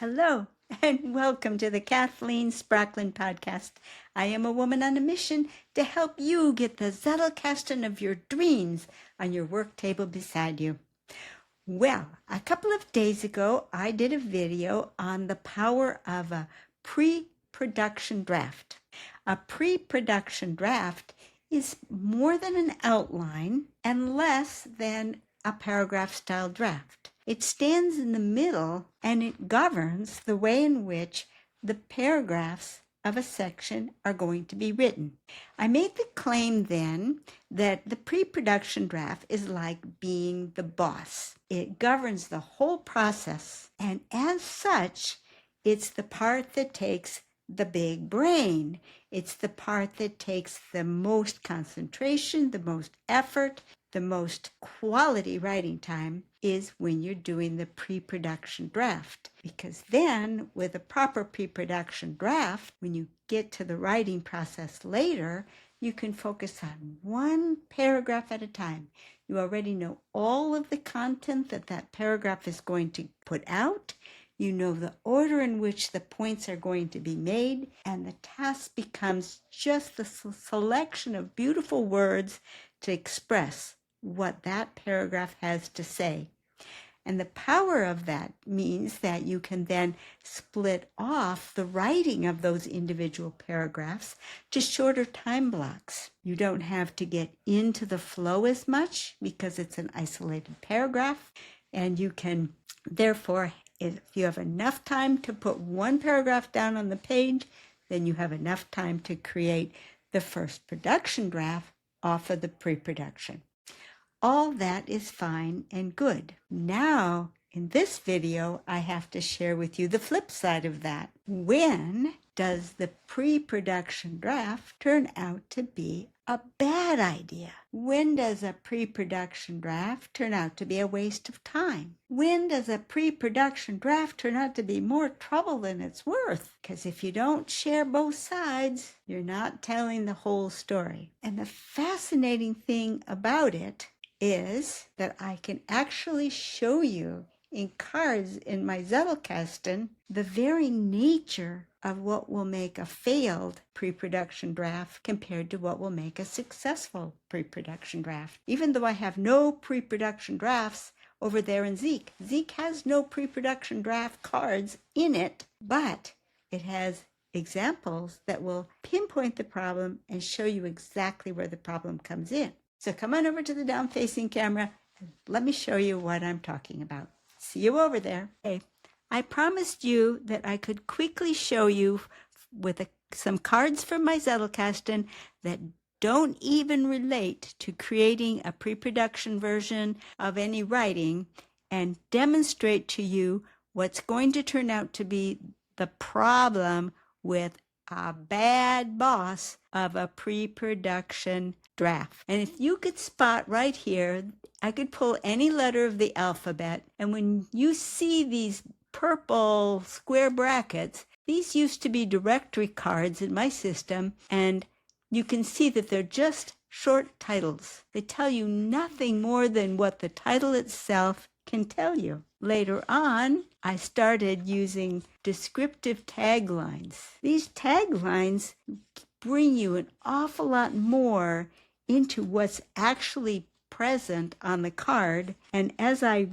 Hello, and welcome to the Kathleen Spracklin podcast. I am a woman on a mission to help you get the Zettelkasten of your dreams on your work table beside you. Well, a couple of days ago, I did a video on the power of a pre-production draft. A pre-production draft is more than an outline and less than a paragraph-style draft. It stands in the middle and it governs the way in which the paragraphs of a section are going to be written. I made the claim then that the pre-production draft is like being the boss. It governs the whole process, and as such, it's the part that takes the big brain. It's the part that takes the most concentration, the most effort, the most quality writing time is when you're doing the pre-production draft. Because then, with a proper pre-production draft, when you get to the writing process later, you can focus on one paragraph at a time. You already know all of the content that paragraph is going to put out. You know the order in which the points are going to be made, and the task becomes just the selection of beautiful words to express what that paragraph has to say. And the power of that means that you can then split off the writing of those individual paragraphs to shorter time blocks. You don't have to get into the flow as much because it's an isolated paragraph, and you can therefore, if you have enough time to put one paragraph down on the page, then you have enough time to create the first production draft off of the pre-production. All that is fine and good. Now, in this video, I have to share with you the flip side of that. When does the pre-production draft turn out to be a bad idea? When does a pre-production draft turn out to be a waste of time? When does a pre-production draft turn out to be more trouble than it's worth? Because if you don't share both sides, you're not telling the whole story. And the fascinating thing about it is that I can actually show you in cards in my Zettelkasten the very nature of what will make a failed pre-production draft compared to what will make a successful pre-production draft. Even though I have no pre-production drafts over there in Zeek. Zeek has no pre-production draft cards in it, but it has examples that will pinpoint the problem and show you exactly where the problem comes in. So come on over to the down-facing camera and let me show you what I'm talking about. See you over there. Okay. I promised you that I could quickly show you with some cards from my Zettelkasten that don't even relate to creating a pre-production version of any writing and demonstrate to you what's going to turn out to be the problem with a bad boss of a pre-production draft. And if you could spot right here, I could pull any letter of the alphabet, and when you see these purple square brackets, these used to be directory cards in my system, and you can see that they're just short titles. They tell you nothing more than what the title itself can tell you. Later on, I started using descriptive taglines. These taglines bring you an awful lot more into what's actually present on the card, and as I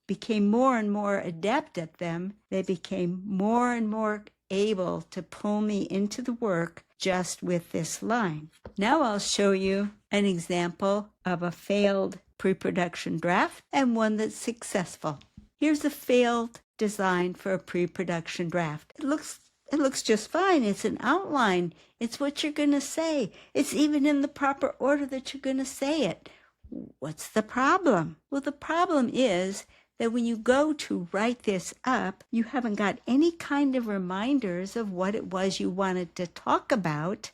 became more and more adept at them, they became more and more able to pull me into the work just with this line. Now I'll show you an example of a failed pre-production draft and one that's successful. Here's a failed design for a pre-production draft. It looks just fine. It's an outline. It's what you're going to say. It's even in the proper order that you're going to say it. What's the problem? Well, the problem is that when you go to write this up, you haven't got any kind of reminders of what it was you wanted to talk about.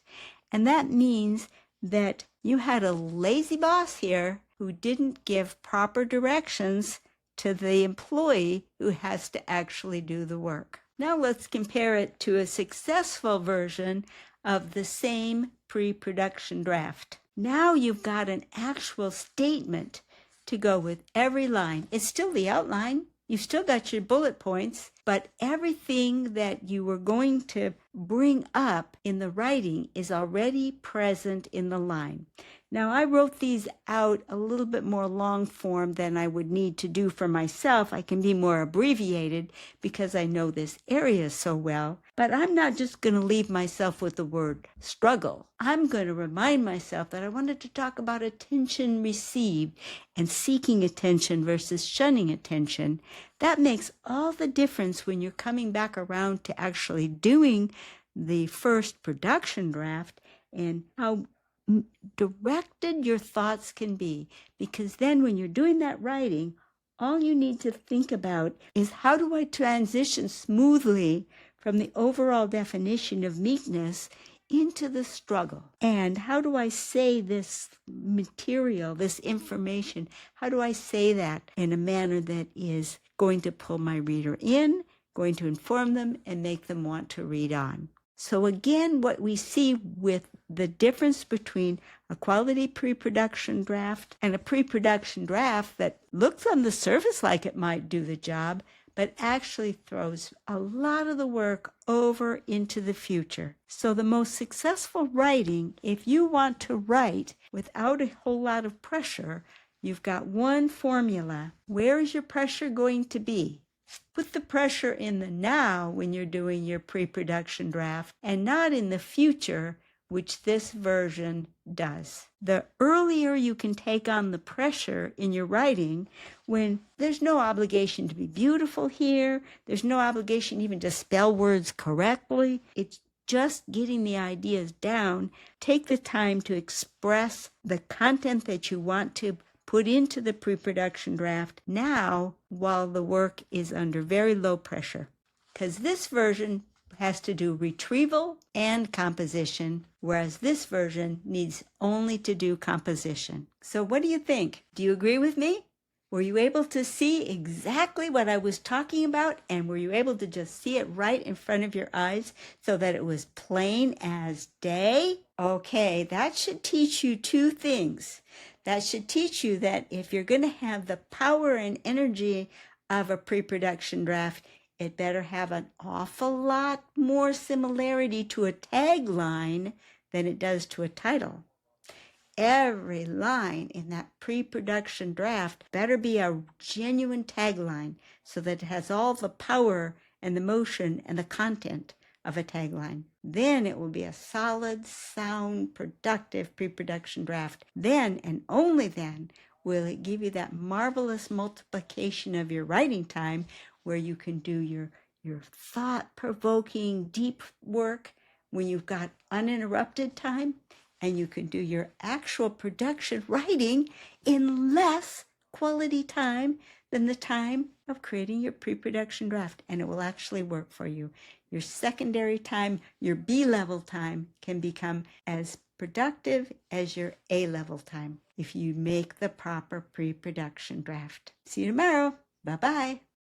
And that means that you had a lazy boss here who didn't give proper directions to the employee who has to actually do the work. Now let's compare it to a successful version of the same pre-production draft. Now you've got an actual statement to go with every line. It's still the outline. You've still got your bullet points, but everything that you were going to bring up in the writing is already present in the line. Now, I wrote these out a little bit more long form than I would need to do for myself. I can be more abbreviated because I know this area so well. But I'm not just going to leave myself with the word struggle. I'm going to remind myself that I wanted to talk about attention received and seeking attention versus shunning attention. That makes all the difference when you're coming back around to actually doing the first production draft, and how directed your thoughts can be. Because then when you're doing that writing, all you need to think about is, how do I transition smoothly from the overall definition of meekness into the struggle? And how do I say this material, this information, how do I say that in a manner that is going to pull my reader in, going to inform them, and make them want to read on? So again, what we see with the difference between a quality pre-production draft and a pre-production draft that looks on the surface like it might do the job, but actually throws a lot of the work over into the future. So the most successful writing, if you want to write without a whole lot of pressure, you've got one formula. Where is your pressure going to be? Put the pressure in the now when you're doing your pre-production draft, and not in the future, which this version does. The earlier you can take on the pressure in your writing, when there's no obligation to be beautiful here, there's no obligation even to spell words correctly, it's just getting the ideas down. Take the time to express the content that you want to put into the pre-production draft now, while the work is under very low pressure. Because this version has to do retrieval and composition, whereas this version needs only to do composition. So what do you think? Do you agree with me? Were you able to see exactly what I was talking about? And were you able to just see it right in front of your eyes so that it was plain as day? Okay, that should teach you two things. That should teach you that if you're going to have the power and energy of a pre-production draft, it better have an awful lot more similarity to a tagline than it does to a title. Every line in that pre-production draft better be a genuine tagline so that it has all the power and the motion and the content of a tagline. Then it will be a solid, sound, productive pre-production draft. Then, and only then, will it give you that marvelous multiplication of your writing time, where you can do your thought-provoking, deep work when you've got uninterrupted time, and you can do your actual production writing in less quality time than the time of creating your pre-production draft, and it will actually work for you. Your secondary time, your B-level time, can become as productive as your A-level time if you make the proper pre-production draft. See you tomorrow. Bye-bye.